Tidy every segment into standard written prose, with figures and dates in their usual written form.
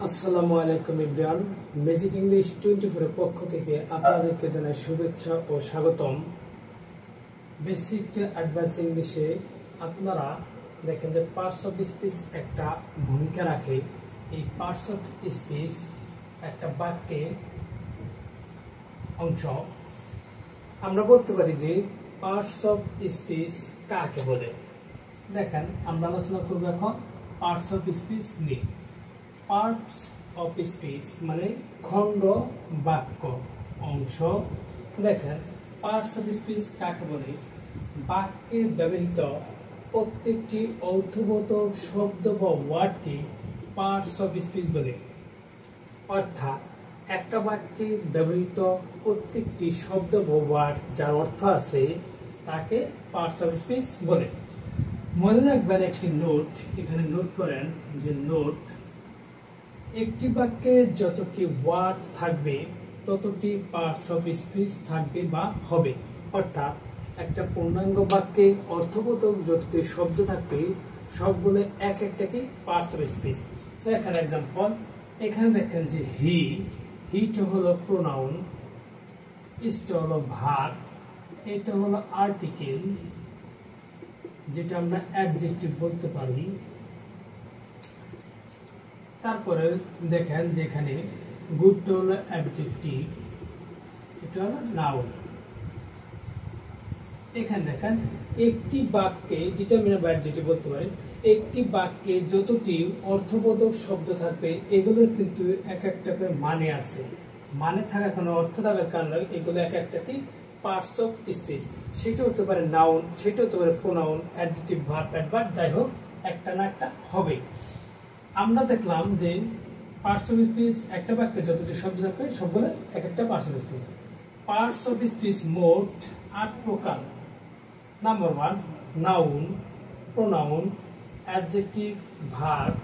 আসসালামু আলাইকুম everyone, magic English 24 এর পক্ষ থেকে আপনাদেরকে জানাই শুভেচ্ছা ও স্বাগতম। বেসিক টু অ্যাডভান্স ইংলিশে আপনারা দেখেন যে পার্টস অফ স্পিচ একটা ভূমিকা রাখে। এই পার্টস অফ স্পিচ একটা বাক্যের অংশ। আমরা বলতে পারি যে পার্টস অফ স্পিচ কাকে বলে। দেখেন আমরা আলোচনা করব এখন পার্টস অফ স্পিচ নিয়ে। পার্টস অফ স্পিচ মানে খণ্ড বাক্য অংশ। দেখেন পার্টস অফ স্পিচ কাকে বলে? বাক্যে ব্যবহৃত প্রত্যেকটি অর্থবোধক শব্দ বা ওয়ার্ডকে পার্টস অফ স্পিচ বলে। অর্থাৎ একটা বাক্যে ব্যবহৃত প্রত্যেকটি শব্দ বা ওয়ার্ড যার অর্থ আছে তাকে পার্টস অফ স্পিচ বলে। মনে রাখবেন একটি নোট, এখানে নোট করেন যে নোট, একটি বাক্যে যতটি ওয়ার্ড থাকবে ততটি পার্টস অফ স্পিচ থাকবে বা হবে। অর্থাৎ একটা পূর্ণাঙ্গ বাক্যে অর্থবোধক যতটি শব্দ থাকবে সবগুলো এক একটাকে পার্টস অফ স্পিচ। এখানে এক্সাম্পল, এখানে দেখেন যে হিটা হলো প্রোনাউন, ইসটা হলো ভার্ব, এটা হলো আর্টিকেল যেটা আমরা অ্যাডজেক্টিভ বলতে পারি। তারপরে দেখেন যেখানে গুডটা হলো অ্যাডজেক্টিভ, এটা হলো নাউন। এখানে দেখেন একটি বাক্যে ডিটারমিনার বা অ্যাডজেক্টিভ বলতে পারেন। একটি বাক্যে যতটি অর্থবোধক শব্দ থাকবে এগুলোর কিন্তু এক একটা করে মানে আছে। মানে থাকার কারণে অর্থ থাকার কারণে এগুলো এক একটা কি পার্টস অফ স্পিচ। সেটা হতে পারে নাউন, সেটা হতে পারে প্রোনাউন, অ্যাডজেক্টিভ, ভার্ব, অ্যাডভার্ব, যাই হোক একটা না একটা হবে। আমরা দেখলাম যে পার্টস অফ স্পিচ একটা বাক্যে যতটি শব্দ থাকবে সবগুলো এক একটা parts of speech. Parts of speech মোট 8 প্রকার। Number 1 noun, pronoun, adjective, verb,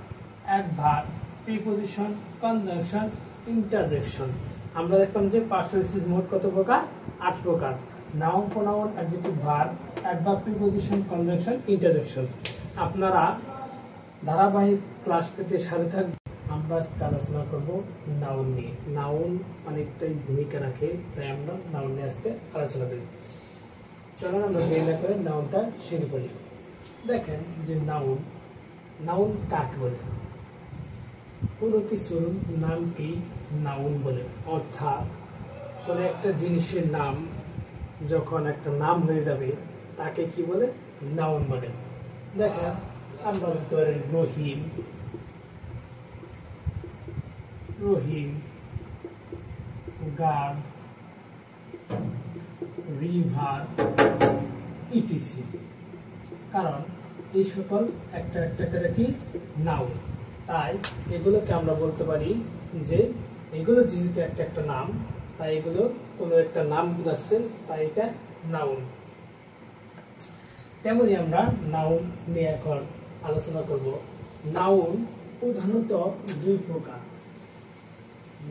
adverb, preposition, conjunction, interjection. আমরা দেখলাম যে পার্টস অফ স্পিচ মোট কত প্রকার? 8 প্রকার। Noun, pronoun, adjective, verb, adverb, preposition, conjunction, interjection. আপনারা ধারাবাহিক ক্লাস পেতে সাথে থাকবে। আমরা আলোচনা করব নাউন নিয়ে। নাউন অনেকটাই ভূমিকা রাখে, তাই আমরা নাউন নিয়ে আজকে আলোচনা করি। চলুন আমরা দেরি না করে নাউনটা শুরু করি। দেখেন যে নাউন কাকে বলে? কোনো কিছুর নামকে নাউন বলে। অর্থাৎ কোনো একটা জিনিসের নাম যখন একটা নাম হয়ে যাবে তাকে কি বলে? নাউন বলে। দেখেন আমরা বলতে পারি রহিম, গার্ড, রিভার, ইটিসি। কারণ এই সকল একটা একটা করে কি নাউন, তাই এগুলোকে আমরা বলতে পারি যে এগুলো যেহেতু একটা একটা নাম, তাই এগুলো কোনো একটা নাম বোঝাচ্ছে, তাই এটা নাউন। তেমনি আমরা নাউন নিয়ে এখন আলোচনা করব। নাউন প্রধানত 2 প্রকার।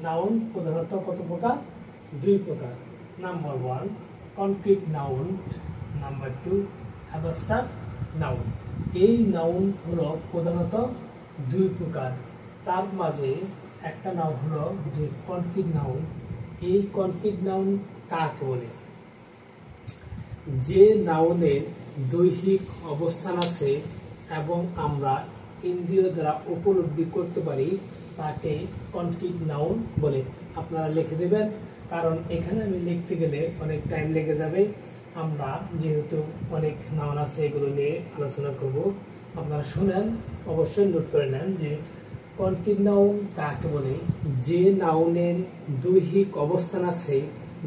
নাউন প্রধানত কত প্রকার? 2 প্রকার। Number 1 concrete noun, number 2 abstract noun. এই নাউন হলো প্রধানত 2 প্রকার। তার মাঝে একটা নাউন হলো যে কনক্রিট নাউন। এই কনক্রিট নাউন কাকে বলে? যে নাউনের দৈহিক অবস্থান আছে এবং আমরা ইন্দ্রিয় দ্বারা উপলব্ধি করতে পারি তাকে কনক্রিট নাউন বলে। আপনারা লিখে দেবেন, কারণ এখানে আমি লিখতে গেলে অনেক টাইম লেগে যাবে। আমরা যেহেতু অনেক নাউন আছে এগুলো নিয়ে আলোচনা করব। আপনারা শুনেন, অবশ্যই নোট করে নেন যে কনক্রিট নাউন কাকে বলে? যে নাউনের দৈহিক অবস্থান আছে,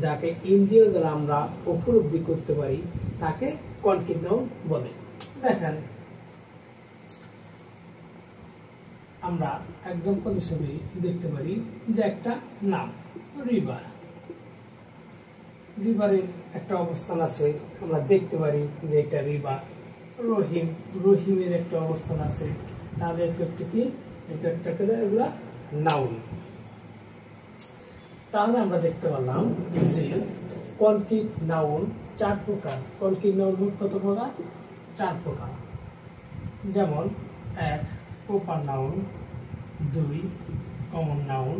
যাকে ইন্দ্রিয় দ্বারা আমরা উপলব্ধি করতে পারি তাকে কনক্রিট নাউন বলে। দেখেন আমরা এক্সাম্পল হিসেবে দেখতে পারি যে একটা নাম রিভার। রিভারের একটা অবস্থান আছে, আমরা দেখতে পারি যে এটা রিভার। রহিমের একটা অবস্থান আছে, তাহলে একটা কি এটা একটা করে এগুলা নাউন। তাহলে আমরা দেখতে পারলাম যে কনক্রিট নাউন 4 প্রকার। কনক্রিট নাউন মোট কত প্রকার? 4 প্রকার। যেমন 1 proper noun, 2 common noun,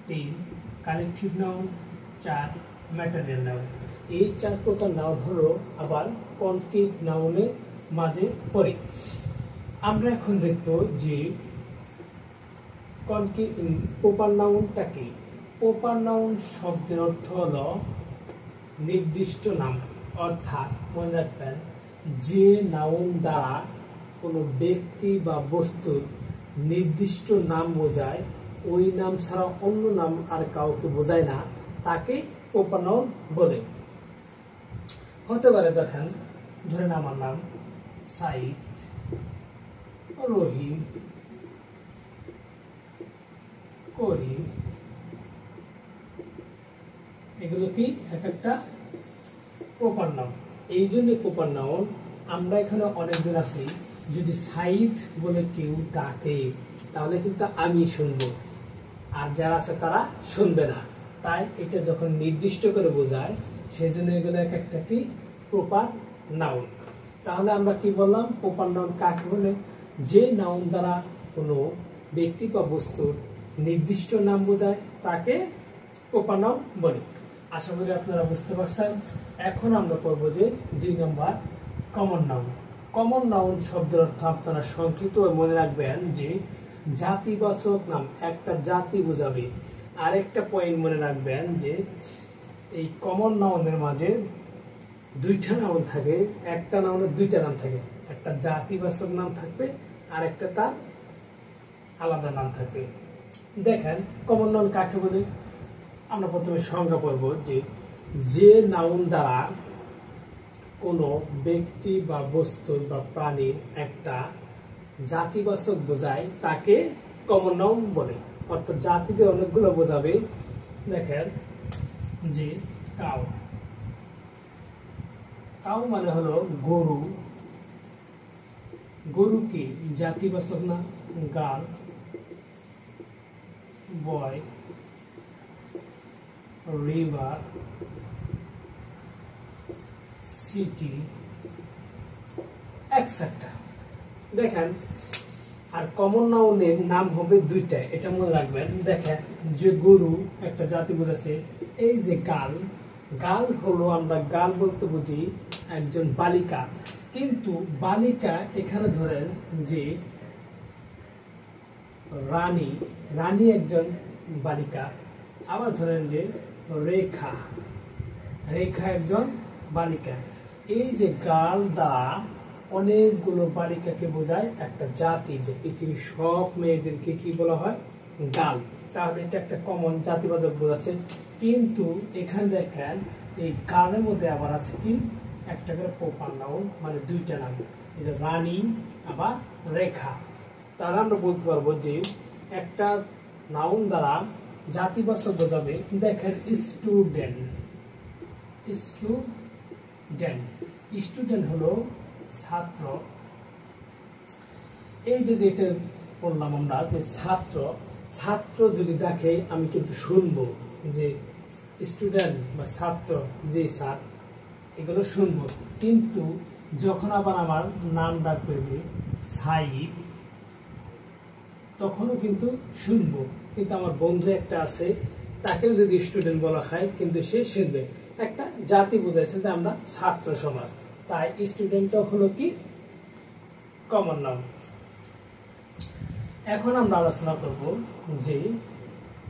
3 collective noun, 4 material noun. এই 4 প্রকার নাউন হলো আবার কনক্রিট নাউনের মাঝে পড়ে। আমরা এখন দেখব যে প্রপার নাউনটা কি। প্রপার নাউন শব্দের অর্থ হলো নির্দিষ্ট নাম, অর্থাৎ মনে রাখবেন যে নাউন দ্বারা কোনো ব্যক্তি বা বস্তুর নির্দিষ্ট নাম বোঝায়, ওই নাম ছাড়া অন্য নাম আর কাউকে বোঝায় না, তাকে প্রপার নাউন বলে। হতে পারে দেখেন, ধরেন আমার নাম সাইদ, রহিম, করিম, এগুলো কি এক একটা প্রপার নাউন। এই জন্য প্রপার নাউন। আমরা এখানে অনেকজন আছি, যদি সাইদ বলে কেউ ডাকে তাহলে কিন্তু আমি শুনবো, আর যারা আছে তারা শুনবে না। তাই এটা যখন নির্দিষ্ট করে বোঝায়, সেই জন্য এগুলো এক একটা কি প্রপার নাউন। তাহলে আমরা কি বললাম, প্রপার নাউন কাকে বলে? যে নাউন দ্বারা কোনো ব্যক্তি বা বস্তুর নির্দিষ্ট নাম বোঝায় তাকে প্রপার নাউন বলে। আশা করি আপনারা বুঝতে পারছেন। এখন আমরা পড়ব যে 2 নম্বর কমন নাউন। কমন নাউন শব্দের অর্থ আপনারা সংক্ষিপ্ত মনে রাখবেন যে জাতিবাচক নাম, একটা জাতি বোঝাবে। আরেকটা পয়েন্ট মনে রাখবেন যে এই কমন নাউনের মাঝে 2টা নাউন থাকে, একটা নাউনের 2টা নাম থাকে, একটা জাতিবাচক নাম থাকবে আর একটা তার আলাদা নাম থাকবে। দেখেন কমন নাউন কাকে বলে। আমরা প্রথমে সংজ্ঞা পড়ব যে নাউন দ্বারা কোনো ব্যক্তি বা বস্তু বা প্রাণীর একটা জাতিবাচক বোঝায় তাকে কমন নাউন বলে। অর্থাৎ জাতিতে অনেকগুলো বোঝাবে। দেখেন যে কাউ, কাউ মানে হলো গরু। গরু কি জাতিবাচক না? গার্ল, বয়, রিভার, সিটি, এটসেট্রা। দেখেন, আর কমন নাউনের নাম হবে 2টা, এটা মনে রাখবেন। দেখেন যে গরু একটা জাতি বোঝাচ্ছে। এই যে গার্ল, গার্ল হলো, আমরা গার্ল বলতে বুঝি একজন বালিকা, কিন্তু বালিকা এখানে ধরেন যে রানী, রানী একজন বালিকা। আবার ধরেন যে রেখা, রেখা একজন বালিকা। এই যে গার্ল দ্বারা অনেকগুলো বালিকাকে বোঝায় একটা জাতি, যে পৃথিবীর সব মেয়েদেরকে কি বলা হয়? গার্ল। তাহলে এটা একটা কমন জাতিবাচক বোঝাচ্ছে। কিন্তু এখানে দেখেন এই গার্লের মধ্যে আবার আছে কি একটা করে প্রপার নাউন, মানে 2টা নাম, রানী আবার রেখা। তাহলে আমরা বলতে পারবো যে একটা নাউন দ্বারা জাতিবাচক বোঝাবে। দেখেন স্টুডেন্ট, স্টুডেন্ট, স্টুডেন্ট হলো ছাত্র। এই যে যেটা বললাম আমরা যে ছাত্র, ছাত্র যদি দেখে আমি কিন্তু শুনবো যে স্টুডেন্ট বা ছাত্র, যে স্যার, এগুলো শুনবো। কিন্তু যখন আবার আমার নাম ডাকবে যে সাইদ, তখনও কিন্তু শুনবো। কিন্তু আমার বন্ধু একটা আছে, তাকেও যদি স্টুডেন্ট বলা হয় কিন্তু সে শুনবে। একটা জাতি বোঝাচ্ছে যে আমরা ছাত্র সমাজ। তাই স্টুডেন্টটা হলো কি কমন নাউন। এখন আমরা আলোচনা করব যে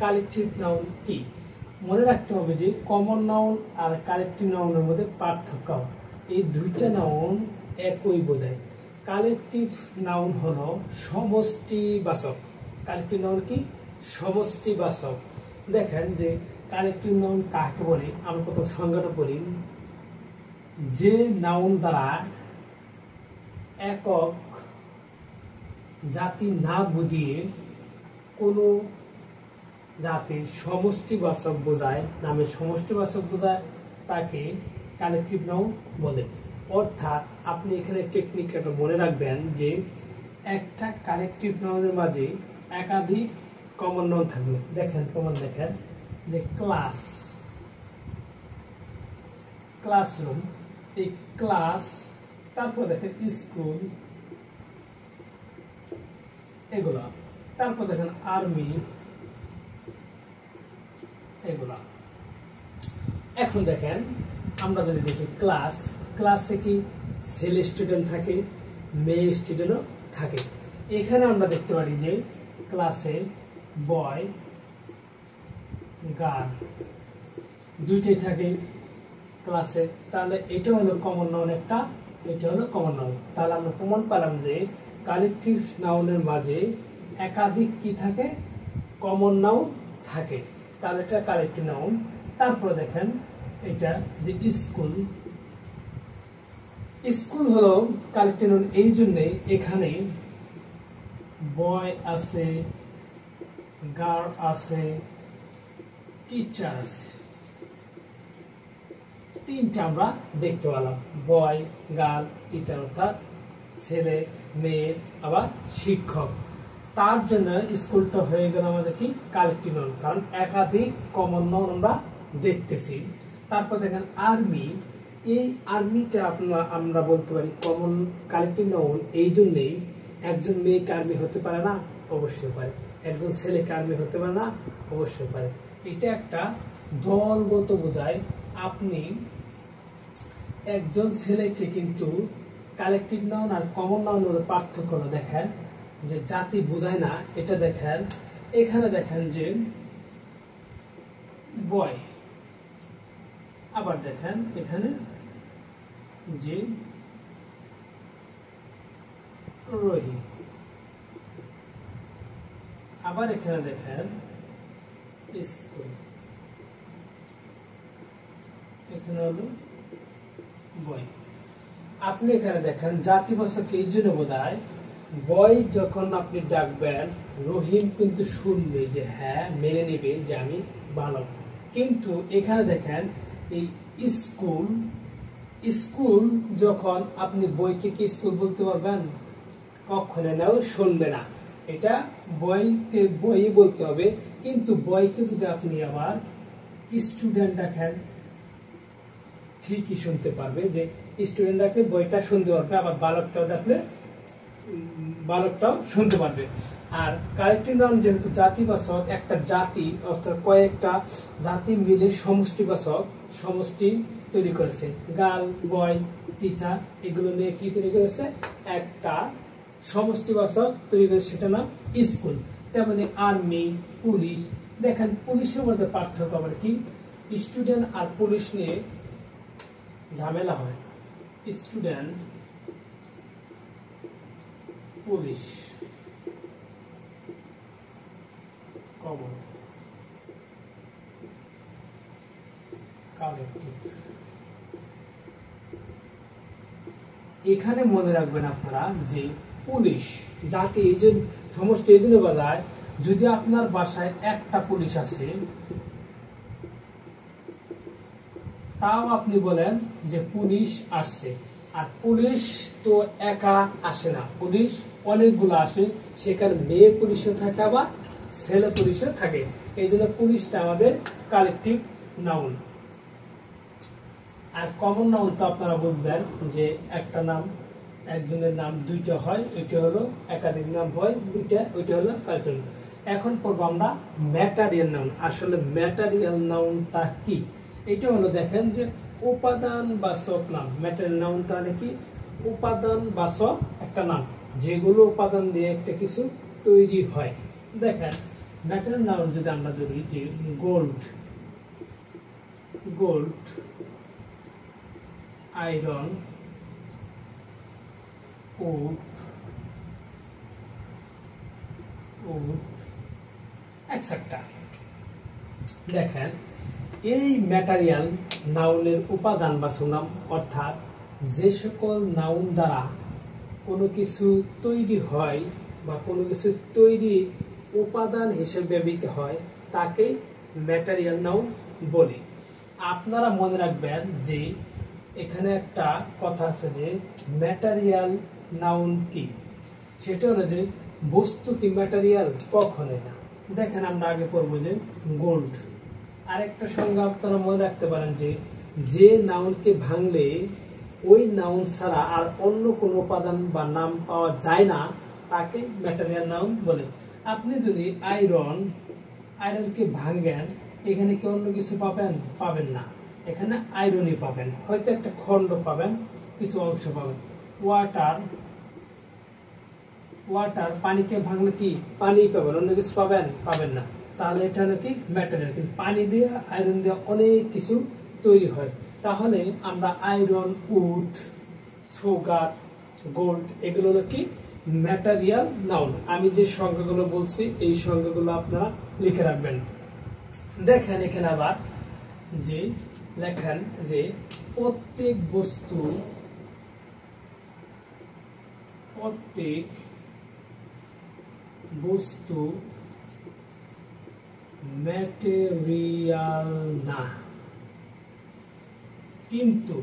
কালেকটিভ নাউন কি। মনে রাখতে হবে যে কমন নাউন আর কালেকটিভ নাউনের মধ্যে পার্থক্য। এই 2টা নাউন একই বোঝায়। কালেকটিভ নাউন হলো সমষ্টিবাচক। কালেকটিভ নাউন কি? সমষ্টিবাচক। দেখেন যে কালেকটিভ নাউন কাকে বলে, আমরা প্রথম সংজ্ঞাটা পড়ি। যে নাউন দ্বারা একক জাতি না বুঝিয়ে কোনো জাতির সমষ্টিবাচক বোঝায়, নামের সমষ্টিবাচক বোঝায়, তাকে কালেকটিভ নাউন বলে। অর্থাৎ আপনি এখানে টেকনিকটা মনে রাখবেন যে একটা কালেকটিভ নাউনের মাঝে একাধিক কমন নাউন থাকবে। দেখেন কমন, দেখেন যে ক্লাস, ক্লাসরুম, এই ক্লাস, তারপর দেখেন স্কুল, এগুলা। তারপর দেখেন আর্মি, এগুলা। এখন দেখেন আমরা যদি দেখি ক্লাসে কি ছেলে স্টুডেন্ট থাকে, মেয়ে স্টুডেন্টও থাকে। এখানে আমরা দেখতে পারি যে ক্লাসে বয় গার্ল দুইটাই থাকে ক্লাসে, তাহলে এটা হলো কমন নাউন একটা, এটা হলো কমন নাউন। তাহলে আমরা প্রমাণ পেলাম যে কালেকটিভ নাউনের মাঝে একাধিক কি থাকে, কমন নাউন থাকে, তাহলে এটা কালেকটিভ নাউন। তারপরে দেখেন এটা যে স্কুল হলো কালেকটিভ নাউন এই জন্য এখানে বয় আছে, গার্ল আছে, টিচার আছে, তিনটা আমরা দেখতে পেলাম, বয় গার্ল টিচার, অর্থাৎ ছেলে মেয়ে আবার শিক্ষক। তার জন্য স্কুলটা হয়ে গেল আমাদের কি কালেকটিভ নাউন, কারণ একাধিক কমন নাউন আমরা দেখতেছি। তারপর দেখেন আর্মি, এই আর্মিটা আমরা বলতে পারি কমন কালেকটিভ নাউন এই জন্যই, একজন মেয়েকে আর্মি হতে পারে না, অবশ্যই পারে। একজন ছেলেকে আর্মি হতে পারে না, অবশ্যই পারে। এটা একটা দলগত বোঝায়। আপনি একজন ছেলেকে কিন্তু কালেকটিভ নাউন আর কমন নাউনের পার্থক্য দেখেন যে জাতি বোঝায় না, এটা দেখেন এখানে দেখেন যে বয়, আবার দেখেন এখানে যে রোহি, আবার এখানে দেখেন স্কুল, এখানে হলো বয়। আপনি এখানে দেখেন জাতিবাচক এই জন্য বোঝায়, বয় যখন আপনি ডাকবেন রহিম কিন্তু শুনবে যে হ্যাঁ মেনে নেবে যে আমি ভালো। কিন্তু এখানে দেখেন এই স্কুল যখন আপনি বইকে কি স্কুল বলতে পারবেন, কখনো নাও শুনবে না, এটা বইকে বই বলতে হবে। কিন্তু বইকে যদি আপনি আবার স্টুডেন্ট ডাকেন ঠিকই শুনতে পারবে, যে স্টুডেন্ট ডাকলে বইটা শুনতে পারবে, আবার বালকটাও ডাকলে বালকটাও শুনতে পারবে। আর কালেকটিভ নাউন যেহেতু জাতিবাচক, একটা জাতি অর্থাৎ কয়েকটা জাতি মিলে সমষ্টিবাচক সমষ্টি তৈরি করেছে, গার্ল বয় টিচার এগুলো নিয়ে কি তৈরি করেছে, একটা সমষ্টিবাচক তৈরি করেছে, সেটা নাম স্কুল। তেমনি আর্মি পুলিশ, দেখেন পুলিশের মধ্যে পার্থক্য আবার কি, স্টুডেন্ট আর পুলিশ নিয়ে ঝামেলা হয়, স্টুডেন্ট পুলিশ কমন কালেকটিভ। এখানে মনে রাখবেন আপনারা যে পুলিশ জাতি এই যে সমষ্টি এই জন্য বাজায়, যদি আপনার বাসায় একটা পুলিশ আছে তাও আপনি বলেন যে পুলিশ আসছে, আর পুলিশ তো একা আসে না, পুলিশ অনেকগুলো আসে, সেখানে মেয়ে পুলিশও থাকে আবার ছেলে পুলিশও থাকে, এই জন্য পুলিশটা আমাদের কালেকটিভ নাউন। আর কমন নাউন তো আপনারা বুঝবেন যে একটা নাম একজনের নাম দুইটা হয়, ওইটা হলো একাধিক নাম হয় দুইটা, ওইটা হলো কালেকটিভ। এখন পড়বো আমরা ম্যাটারিয়াল নাউন। আসলে ম্যাটারিয়াল নাউনটা কি, এটা হলো দেখেন যে উপাদান বাচক নাম। ম্যাটেরিয়াল নাউন তাহলে কি, উপাদান বাচক একটা নাম, যেগুলো উপাদান দিয়ে একটা কিছু তৈরি হয়। দেখেন ম্যাটেরিয়াল নাউন যদি আমরা ধরি যে গোল্ড, আয়রন, উড, এটসেট্রা। দেখেন এই ম্যাটেরিয়াল নাউনের উপাদান বাচক নাম, অর্থাৎ যে সকল নাউন দ্বারা কোনো কিছু তৈরি হয় বা কোনো কিছু তৈরি উপাদান হিসেবে ব্যবহৃত হয় তাকে ম্যাটেরিয়াল নাউন বলে। আপনারা মনে রাখবেন যে এখানে একটা কথা আছে যে ম্যাটেরিয়াল নাউন কি, সেটা হলো যে বস্তু কি ম্যাটেরিয়াল, কখনো না। দেখেন আমরা আগে পড়বো যে গোল্ড, আরেকটা সংজ্ঞা আপনারা মনে রাখতে পারেন যে নাউনকে ভাঙলে ওই নাউন ছাড়া আর অন্য কোনো উপাদান বা নাম পাওয়া যায় না তাকে ম্যাটেরিয়াল নাউন বলে। আপনি যদি আয়রনকে ভাঙেন, এখানে কি অন্য কিছু পাবেন? পাবেন না, এখানে আয়রনই পাবেন, হয়তো একটা খন্ড পাবেন, কিছু অংশ পাবেন। ওয়াটার, ওয়াটার পানিকে ভাঙলে কি পানি পাবেন, অন্য কিছু পাবেন? পাবেন না। তাহলে এটা হলো কি ম্যাটেরিয়াল। কিন্তু পানি দিয়ে আয়রন দিয়ে অনেক কিছু তৈরি হয়। তাহলে আমরা আয়রন, উড, সুগার, গোল্ড এগুলো হলো কি ম্যাটেরিয়াল নাউন। আমি যে সংজ্ঞাগুলো বলছি এই সংজ্ঞাগুলো আপনারা লিখে রাখবেন। দেখেন এখানে আবার যে লেখেন যে প্রত্যেক বস্তু, প্রত্যেক বস্তু ম্যাটেরিয়াল না, কিন্তু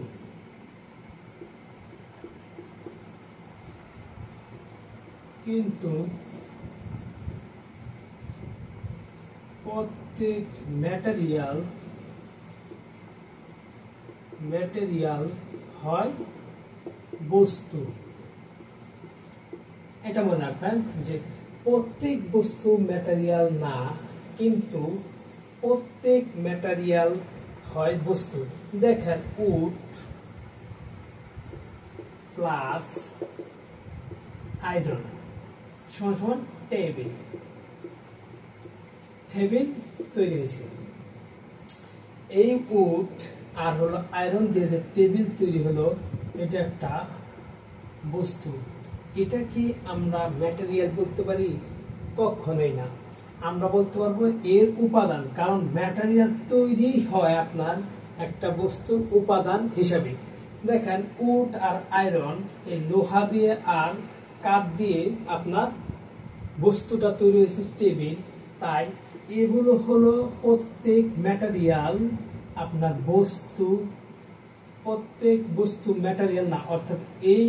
প্রত্যেক ম্যাটেরিয়াল হয় বস্তু। এটা মনে রাখবেন যে প্রত্যেক বস্তু ম্যাটেরিয়াল না, কিন্তু প্রত্যেক ম্যাটেরিয়াল হয় বস্তু। দেখেন উড প্লাস আয়রন সমান সমান টেবিল। টেবিল তৈরি হয়েছে। এই উড আর হলো আয়রন দিয়ে যে টেবিল তৈরি হলো, এটা একটা বস্তু। এটা কি আমরা ম্যাটেরিয়াল বলতে পারি? কখনোই না। আমরা বলতে পারবো এর উপাদান, কারণ ম্যাটেরিয়াল তৈরি হয় আপনার একটা বস্তুর উপাদান হিসাবে। দেখেন উড আর আয়রন এই লোহা দিয়ে আর কাঠ দিয়ে আপনার বস্তুটা তৈরি হয়েছে টেবিল। তাই এগুলো হলো প্রত্যেক ম্যাটেরিয়াল আপনার বস্তু। প্রত্যেক বস্তু ম্যাটেরিয়াল না, অর্থাৎ এই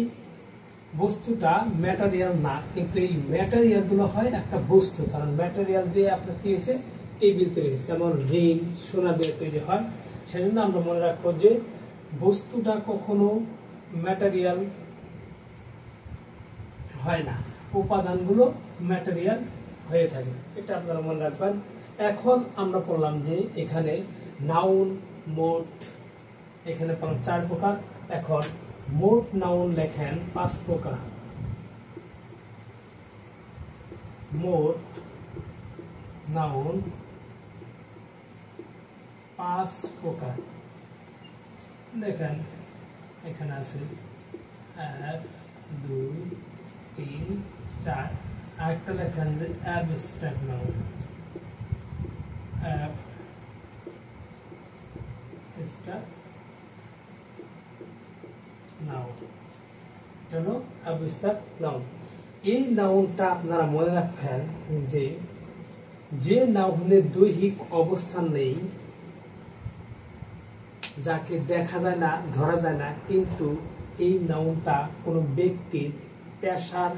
বস্তুটা ম্যাটেরিয়াল না, কিন্তু এই ম্যাটেরিয়াল গুলো হয় একটা বস্তু। কারণ ম্যাটেরিয়াল দিয়ে আপনার কি হয়েছে টেবিল তৈরি হয়েছে, যেমন রিং সোনা দিয়ে তৈরি হয়। সেজন্য আমরা মনে রাখবো যে বস্তুটা কখনো ম্যাটেরিয়াল হয় না, উপাদানগুলো ম্যাটেরিয়াল হয়ে থাকে। এটা আপনারা মনে রাখবেন। এখন আমরা বললাম যে এখানে নাউন মোট এখানে 4 প্রকার। এখন মোট নাউন লেখেন 5 প্রকার। মোট নাউন 5 প্রকার। দেখেন এখানে আছে 1 2 3 4। আরেকটা লেখেন যে অ্যাবস্ট্রাক্ট নাউন। অ্যাবস্ট্রাক্ট নাউন, এটা হলো অ্যাবস্ট্রাক্ট নাউন। এই নাউনটা আপনারা মনে রাখবেন যে যে নাউনের দৈহিক অবস্থান নেই, যাকে দেখা যায় না, ধরা যায় না, কিন্তু এই নাউনটা কোনো ব্যক্তির পেশার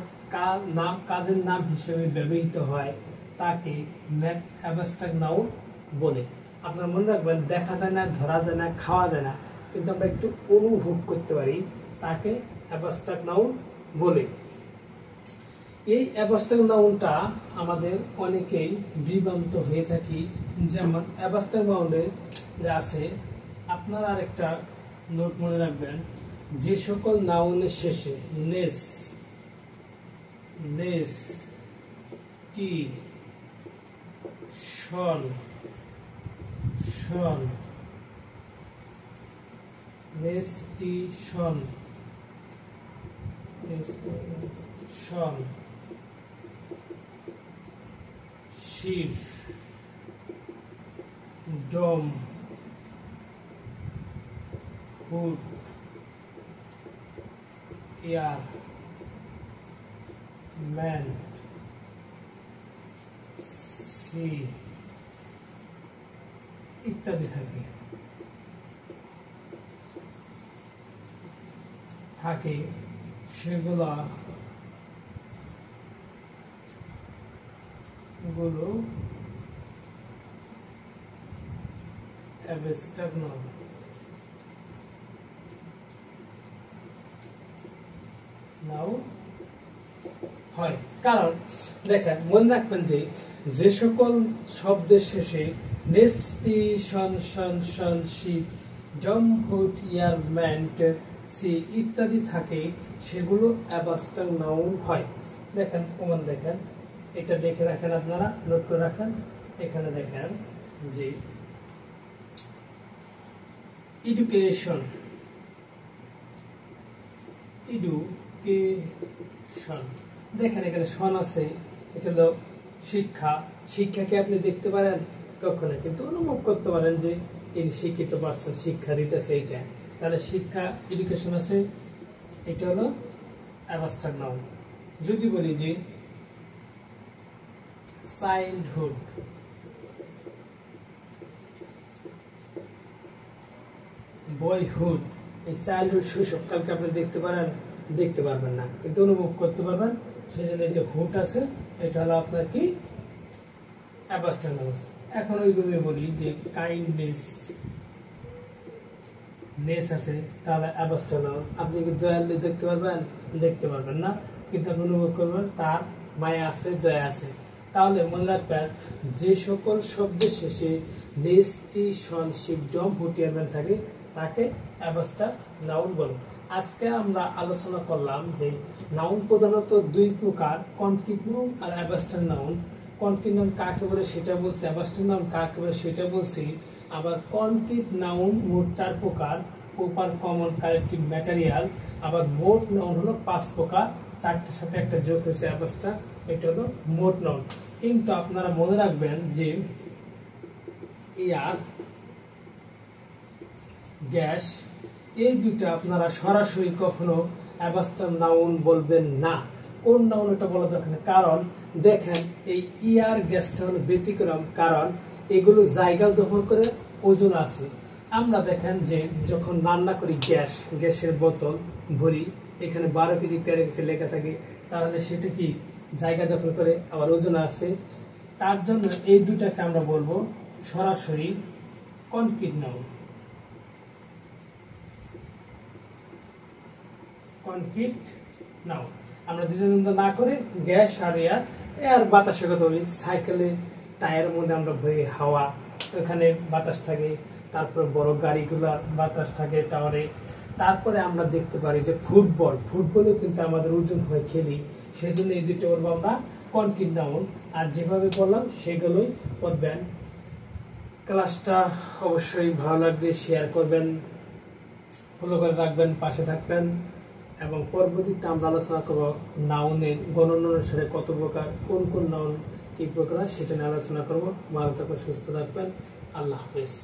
নাম, কাজের নাম হিসেবে ব্যবহৃত হয়, তাকে অ্যাবস্ট্রাক্ট নাউন বলে। আপনারা মনে রাখবেন দেখা যায় না, ধরা যায় না, খাওয়া যায় না, কিন্তু আমরা একটু অনুভব করতে পারি, তাকে অ্যাবস্ট্রাক্ট নাউন বলে। এই অ্যাবস্ট্রাক্ট নাউনটা আমাদের অনেকেই বিভ্রান্ত হয়ে থাকি। যেমন অ্যাবস্ট্রাক্ট নাউনে যে আছে, আপনারা আরেকটা নোট মনে রাখবেন, যে সকল নাউনের শেষে নেস, নেস, টি, শন, শন, নেস্টিশন, শন, শিফ, ডম, হুড, এয়ার, ম্যান, সি ইত্যাদি থাকে সেগুলো অ্যাবস্ট্রাক্ট নাউন। হয়, কারণ দেখেন মনে রাখবেন যে যে সকল শব্দের শেষে নেস্টিশনশিপ জমহুটিয়ারমেন্ট সি ইত্যাদি থাকে, সেগুলো অ্যাবাস্ট্রাক্ট নাউন হয়। দেখেন প্রমাণ দেখেন, এটা দেখে রাখেন, আপনারা নোট করে রাখেন। এখানে দেখেন যে এডুকেশন, দেখেন এখানে সন আছে, এটা হলো শিক্ষা। শিক্ষাকে আপনি দেখতে পারেন কখনো, কিন্তু অনুভব করতে পারেন যে এই শিক্ষিত পার্সন শিক্ষা দিতেছে, এইটা তাহলে শিক্ষা এডুকেশন আছে, এটা হলো অ্যাবাস্ট্রাক্ট নাউন। যদি বলি যে চাইল্ডহুড, বয়হুড, এই চাইল্ডহুড শৈশবকালকে আপনি দেখতে পারেন, দেখতে পারবেন না, কিন্তু অনুভব করতে পারবেন। সেই জন্য যে হুড আছে, এটা হলো আপনার কি অ্যাবাস্ট্রাক্ট নাউন। এখন ওইভাবে বলি যে কাইন্ডনেস, নেস আছে, তাহলে অ্যাবাস্ট্রাক্ট নাউন। আপনি কি দয়ালু দেখতে পারবেন? দেখতে পারবেন না, কিন্তু আপনি অনুভব করবেন তার মায়া আছে, দয়া আছে। তাহলে মনে রাখবেন, যে সকল শব্দের শেষে নেস্টিশনশিপ জমহুটিয়ারমেন্ট থাকে তাকে অ্যাবাস্ট্রাক্ট নাউন বলে। আজকে আমরা আলোচনা করলাম যে নাউন প্রধানত দুই প্রকার, কনক্রিট নাউন আর অ্যাবাস্ট্রাক্ট নাউন। কনক্রিট নাউন কাকে বলে সেটা বলছি, অ্যাবাস্ট্রাক্ট নাউন কাকে বলে সেটা বলছি। আবার কনক্রিট নাউন মোট 4 প্রকার, প্রপার, কমন, কালেকটিভ, ম্যাটেরিয়াল। আবার মোট নাউন হলো 5 প্রকার, 4টার সাথে একটা যোগ হয়েছে অ্যাবাস্ট্রাক্ট, এটা হলো মোট নাউন। কিন্তু আপনারা মনে রাখবেন যে এয়ার, গ্যাস, এই দুইটা আপনারা সরাসরি কখনো অ্যাবাস্ট্রাক্ট নাউন বলবেন না। কোন নাউন এটা বলা দরকার নেই, কারণ দেখেন এই এয়ার গ্যাসটা হলো ব্যতিক্রম, কারণ এগুলো জায়গা দখল করে ওজন আছে। আমরা দেখেন যে যখন রান্না করি গ্যাসের বোতল ভরি, এখানে 12 কেজি 13 কেজি লেখা থাকে, তাহলে সেটা কি জায়গা দখল করে, আবার ওজন আছে। তার জন্য এই দুটাকে আমরা বলবো সরাসরি কনক্রিট নাউন, কনক্রিট নাউন। আমরা দ্বিধাদ্বন্দ্ব না করে গ্যাস আর এয়ার বাতাসের কথা বলি। সাইকেলে টায়ারের মধ্যে আমরা ভরি হাওয়া, ওখানে বাতাস থাকে। তারপর বড় গাড়িগুলোর বাতাস থাকে টাওয়ারে। তারপরে আমরা দেখতে পারি যে ফুটবলেও কিন্তু আমাদের ওজন হয়, খেলি। সেই জন্য এই দুটো বলবো আমরা কনক্রিট নাউন। আর যেভাবে বললাম সেগুলোই করবেন। ক্লাসটা অবশ্যই ভালো লাগবে, শেয়ার করবেন, ফলো করে রাখবেন, পাশে থাকবেন। এবং পরবর্তীতে আমরা আলোচনা করবো নাউনের গণনা অনুসারে কত প্রকার, কোন কোন নাউন কি প্রকার, সেটা নিয়ে আলোচনা করবো। ভালো থাকবেন, সুস্থ থাকবেন। আল্লাহ হাফেজ।